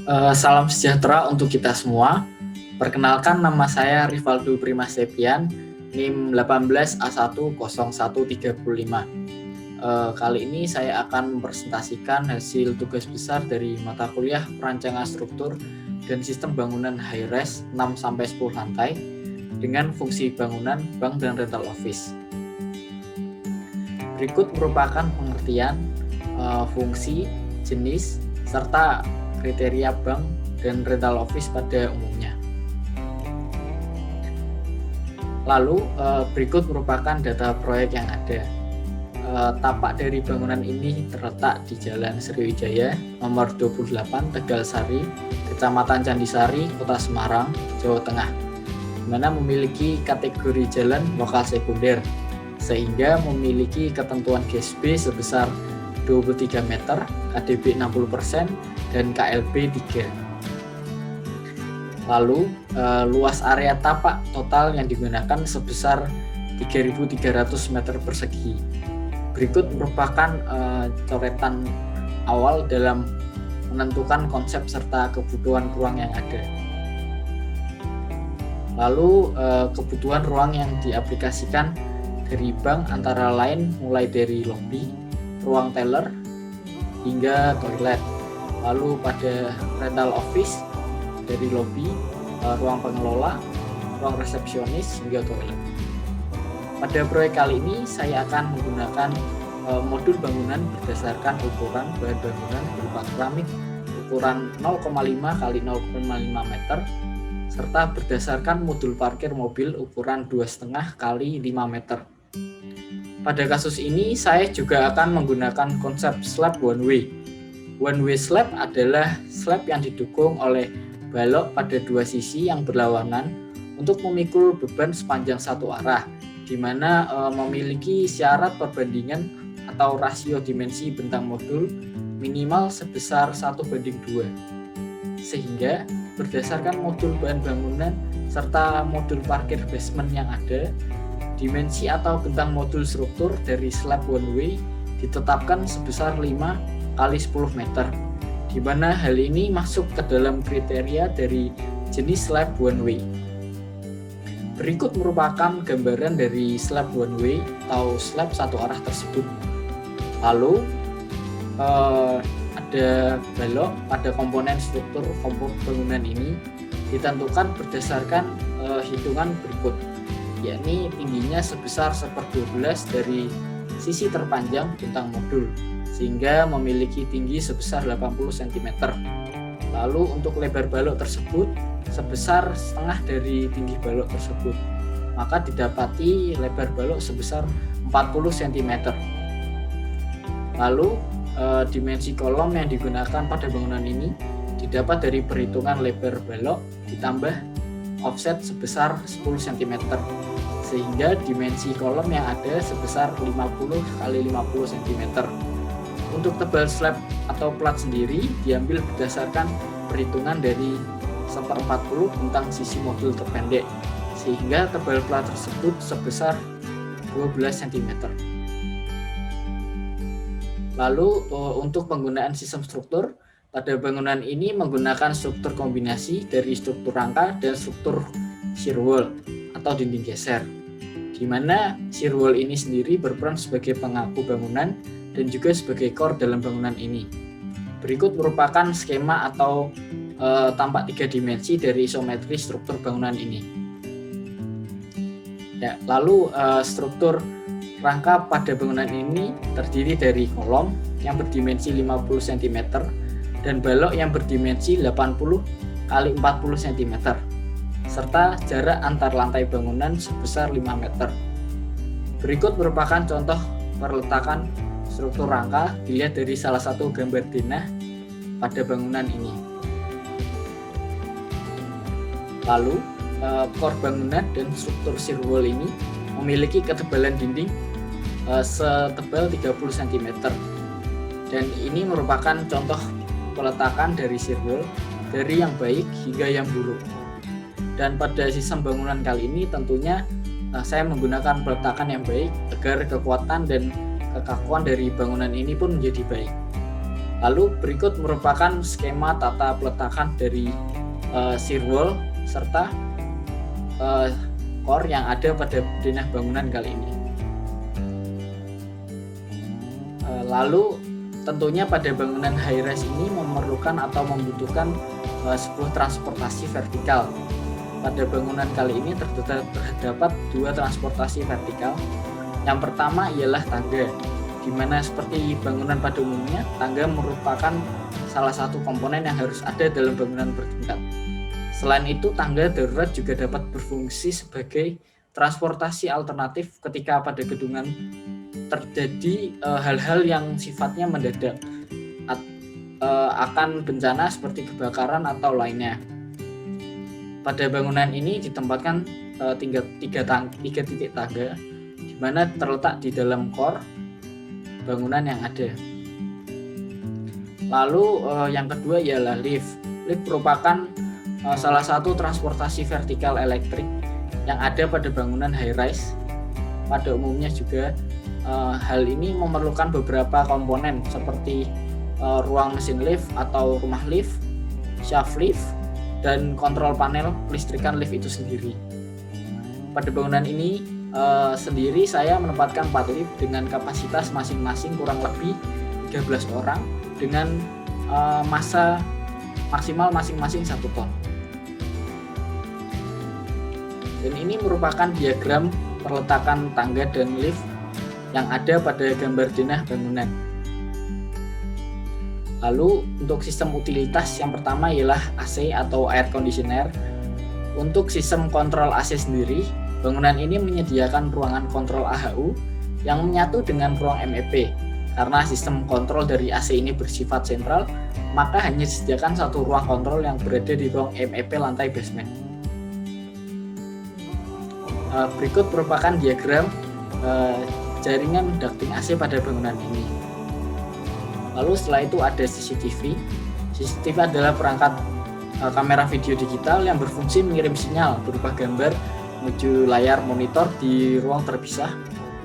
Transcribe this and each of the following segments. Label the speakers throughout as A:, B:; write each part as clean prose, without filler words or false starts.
A: Salam sejahtera untuk kita semua. Perkenalkan, nama saya Rivaldo Primasepian, NIM 18A10135. Kali ini saya akan mempresentasikan hasil tugas besar dari mata kuliah Perancangan Struktur dan Sistem Bangunan High-Res 6-10 lantai dengan fungsi bangunan, bank, dan rental office. Berikut merupakan pengertian fungsi, jenis, serta kriteria bank dan rental office pada umumnya. Lalu berikut merupakan data proyek yang ada. Tapak dari bangunan ini terletak di Jalan Sriwijaya nomor 28 Tegalsari, Kecamatan Candisari, Kota Semarang, Jawa Tengah, di mana memiliki kategori jalan lokal sekunder sehingga memiliki ketentuan GSB sebesar 23 meter, KDB 60%, dan KLB 3. Lalu luas area tapak total yang digunakan sebesar 3.300 meter persegi. Berikut merupakan coretan awal dalam menentukan konsep serta kebutuhan ruang yang ada. Lalu kebutuhan ruang yang diaplikasikan dari bank antara lain mulai dari lobi, ruang teller, hingga toilet. Lalu pada rental office dari lobi, ruang pengelola, ruang resepsionis, hingga toilet. Pada proyek kali ini saya akan menggunakan modul bangunan berdasarkan ukuran bahan bangunan berupa keramik ukuran 0,5 x 0,5 meter serta berdasarkan modul parkir mobil ukuran 2,5 x 5 meter. Pada kasus ini saya juga akan menggunakan konsep slab one way. One way slab adalah slab yang didukung oleh balok pada dua sisi yang berlawanan untuk memikul beban sepanjang satu arah, di mana memiliki syarat perbandingan atau rasio dimensi bentang modul minimal sebesar 1:2. Sehingga berdasarkan modul bahan bangunan serta modul parkir basement yang ada, dimensi atau bentang modul struktur dari slab one way ditetapkan sebesar 5 x 10 meter, di mana hal ini masuk ke dalam kriteria dari jenis slab one way. Berikut merupakan gambaran dari slab one way atau slab satu arah tersebut. Lalu ada balok pada komponen struktur bangunan ini ditentukan berdasarkan hitungan berikut, yakni tingginya sebesar 1/12 dari sisi terpanjang bentang modul, sehingga memiliki tinggi sebesar 80 cm. Lalu untuk lebar balok tersebut sebesar setengah dari tinggi balok tersebut, maka didapati lebar balok sebesar 40 cm. Lalu dimensi kolom yang digunakan pada bangunan ini didapat dari perhitungan lebar balok ditambah offset sebesar 10 cm, sehingga dimensi kolom yang ada sebesar 50 x 50 cm. Untuk tebal slab atau plat sendiri diambil berdasarkan perhitungan dari 1/40 bentang sisi modul terpendek, sehingga tebal plat tersebut sebesar 12 cm. Lalu untuk penggunaan sistem struktur, pada bangunan ini menggunakan struktur kombinasi dari struktur rangka dan struktur shear wall atau dinding geser, di mana shear wall ini sendiri berperan sebagai pengaku bangunan dan juga sebagai core dalam bangunan ini. Berikut merupakan skema atau tampak 3 dimensi dari isometri struktur bangunan ini. Ya, lalu struktur rangka pada bangunan ini terdiri dari kolom yang berdimensi 50 cm dan balok yang berdimensi 80 x 40 cm serta jarak antar lantai bangunan sebesar 5 meter. Berikut merupakan contoh perletakan struktur rangka dilihat dari salah satu gambar denah pada bangunan ini. Lalu core bangunan dan struktur shear wall ini memiliki ketebalan dinding setebal 30 cm, dan ini merupakan contoh peletakan dari shear wall dari yang baik hingga yang buruk. Dan pada sistem bangunan kali ini tentunya saya menggunakan peletakan yang baik agar kekuatan dan kekakuan dari bangunan ini pun menjadi baik. Lalu berikut merupakan skema tata peletakan dari shear wall serta core yang ada pada denah bangunan kali ini. Lalu tentunya pada bangunan high rise ini memerlukan atau membutuhkan sebuah transportasi vertikal. Pada bangunan kali ini terdapat dua transportasi vertikal. Yang pertama ialah tangga, di mana seperti bangunan pada umumnya, tangga merupakan salah satu komponen yang harus ada dalam bangunan bertingkat. Selain itu, tangga darurat juga dapat berfungsi sebagai transportasi alternatif ketika pada gedungan terjadi hal-hal yang sifatnya mendadak akan bencana seperti kebakaran atau lainnya. Pada bangunan ini ditempatkan tiga titik tangga, di mana terletak di dalam core bangunan yang ada. Lalu yang kedua ialah lift. Lift merupakan salah satu transportasi vertikal elektrik yang ada pada bangunan high rise. Pada umumnya juga hal ini memerlukan beberapa komponen seperti ruang mesin lift atau rumah lift, shaft lift, dan kontrol panel listrikan lift itu sendiri. Pada bangunan ini sendiri saya menempatkan 4 lift dengan kapasitas masing-masing kurang lebih 13 orang dengan massa maksimal masing-masing 1 ton. Dan ini merupakan diagram perletakan tangga dan lift yang ada pada gambar denah bangunan. Lalu untuk sistem utilitas yang pertama ialah AC atau air conditioner. Untuk sistem kontrol AC sendiri, bangunan ini menyediakan ruangan kontrol AHU yang menyatu dengan ruang MEP. Karena sistem kontrol dari AC ini bersifat sentral, maka hanya disediakan satu ruang kontrol yang berada di ruang MEP lantai basement. Berikut merupakan diagram jaringan ducting AC pada bangunan ini. Lalu setelah itu ada CCTV. CCTV adalah perangkat kamera video digital yang berfungsi mengirim sinyal berupa gambar menuju layar monitor di ruang terpisah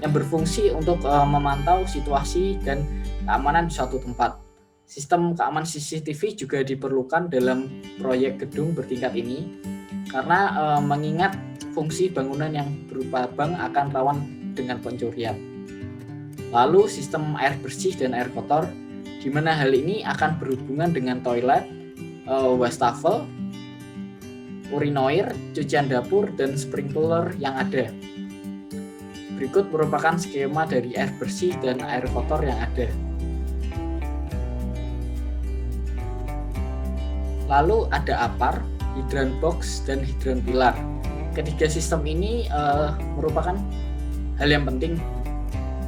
A: yang berfungsi untuk memantau situasi dan keamanan di suatu tempat. Sistem keamanan CCTV juga diperlukan dalam proyek gedung bertingkat ini karena mengingat fungsi bangunan yang berupa bank akan rawan dengan pencurian. Lalu sistem air bersih dan air kotor, di mana hal ini akan berhubungan dengan toilet, wastafel, urinoir, cucian dapur, dan sprinkler yang ada. Berikut merupakan skema dari air bersih dan air kotor yang ada. Lalu ada APAR, hidran box, dan hidran pilar. Ketiga sistem ini merupakan hal yang penting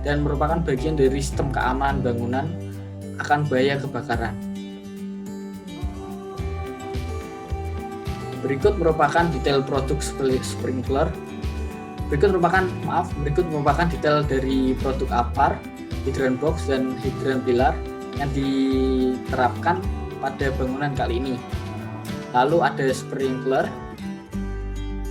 A: dan merupakan bagian dari sistem keamanan bangunan akan bahaya kebakaran. Berikut merupakan detail produk sprinkler. Berikut merupakan detail dari produk APAR, hidran box, dan hidran pilar yang diterapkan pada bangunan kali ini. Lalu ada sprinkler,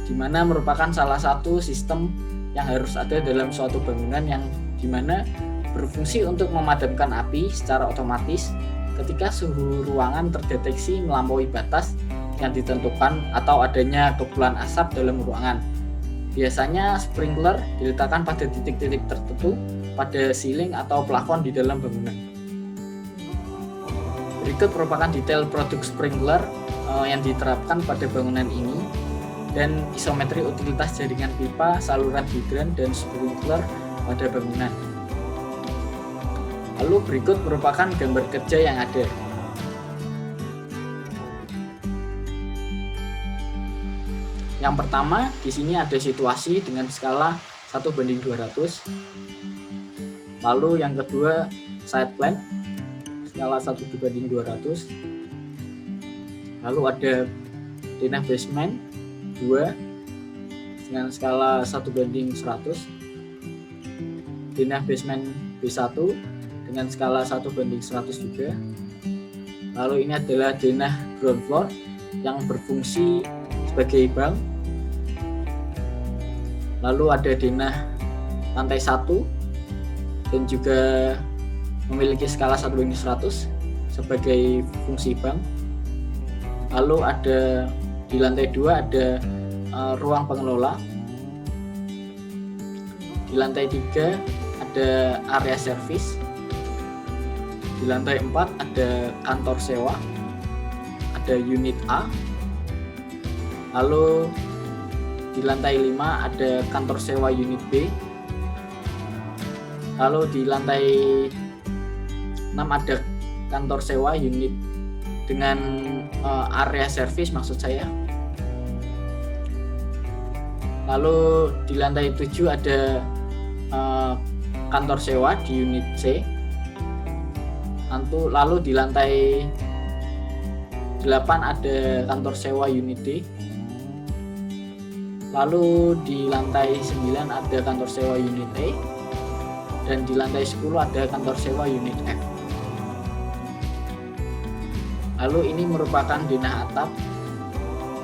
A: di mana merupakan salah satu sistem yang harus ada dalam suatu bangunan yang dimana berfungsi untuk memadamkan api secara otomatis ketika suhu ruangan terdeteksi melampaui batas yang ditentukan atau adanya kepulan asap dalam ruangan. Biasanya sprinkler diletakkan pada titik-titik tertentu pada ceiling atau plafon di dalam bangunan. Berikut merupakan detail produk sprinkler yang diterapkan pada bangunan ini dan isometri utilitas jaringan pipa, saluran hidran, dan sprinkler pada bangunan. Lalu berikut merupakan gambar kerja yang ada. Yang pertama, di sini ada situasi dengan skala 1:200. Lalu yang kedua, side plan skala 1:200. Lalu ada denah basement 2 dengan skala 1:100. Denah basement B1 dengan skala 1:100 juga. Lalu ini adalah denah ground floor yang berfungsi sebagai bank. Lalu ada denah lantai 1 dan juga memiliki skala 1:100. sebagai fungsi bank. Lalu ada di lantai 2 ada ruang pengelola. Di lantai 3 ada area servis. Di lantai 4 ada kantor sewa, ada unit A. Lalu di lantai 5 ada kantor sewa unit B. Lalu di lantai 6 ada kantor sewa unit dengan area servis maksud saya. Lalu di lantai 7 ada kantor sewa di unit C. Lalu di lantai 8 ada kantor sewa unit D. Lalu di lantai 9 ada kantor sewa unit E. Dan di lantai 10 ada kantor sewa unit F. Lalu ini merupakan denah atap,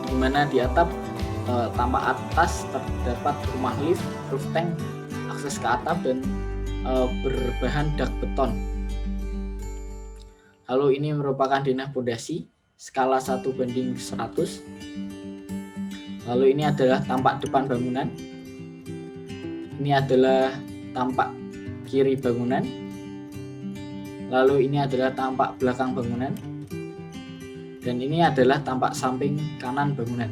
A: di mana di atap tampak atas terdapat rumah lift, roof tank, akses ke atap, dan berbahan dak beton. Lalu ini merupakan denah pondasi skala 1:100. Lalu ini adalah tampak depan bangunan. Ini adalah tampak kiri bangunan. Lalu ini adalah tampak belakang bangunan. Dan ini adalah tampak samping kanan bangunan.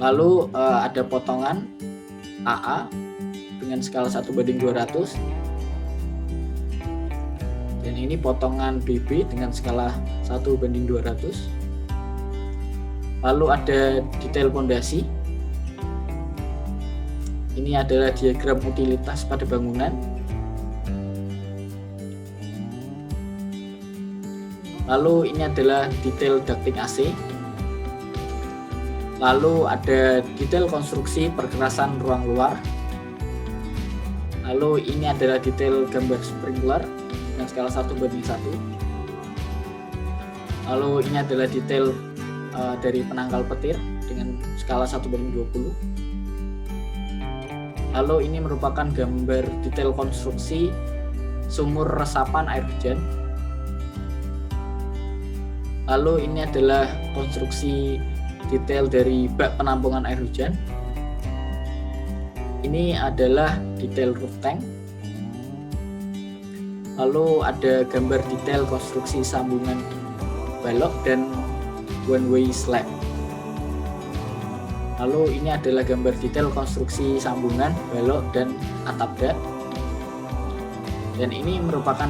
A: Lalu ada potongan AA dengan skala 1:200. Dan ini potongan BB dengan skala 1:200. Lalu ada detail pondasi. Ini adalah diagram utilitas pada bangunan. Lalu ini adalah detail ducting AC. Lalu ada detail konstruksi perkerasan ruang luar. Lalu ini adalah detail gambar sprinkler dengan skala 1:1. Lalu ini adalah detail dari penangkal petir dengan skala 1:20. Lalu ini merupakan gambar detail konstruksi sumur resapan air hujan. Lalu ini adalah konstruksi detail dari bak penampungan air hujan. Ini adalah detail roof tank. Lalu ada gambar detail konstruksi sambungan balok dan one way slab. Lalu ini adalah gambar detail konstruksi sambungan balok dan atap dak. Dan ini merupakan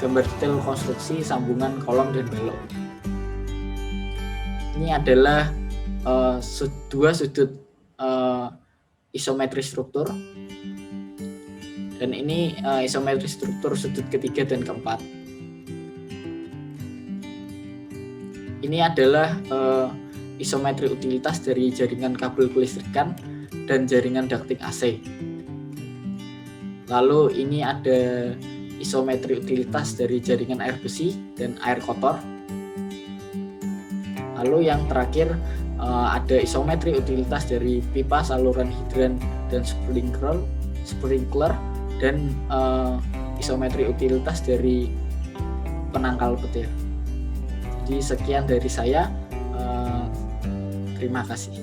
A: gambar detail konstruksi sambungan kolom dan balok. Ini adalah dua sudut isometri struktur, dan ini isometri struktur sudut ketiga dan keempat. Ini adalah isometri utilitas dari jaringan kabel kelistrikan dan jaringan ducting AC. Lalu ini ada isometri utilitas dari jaringan air besi dan air kotor. Lalu yang terakhir ada isometri utilitas dari pipa, saluran hidran dan sprinkler, dan isometri utilitas dari penangkal petir. Jadi sekian dari saya. Terima kasih.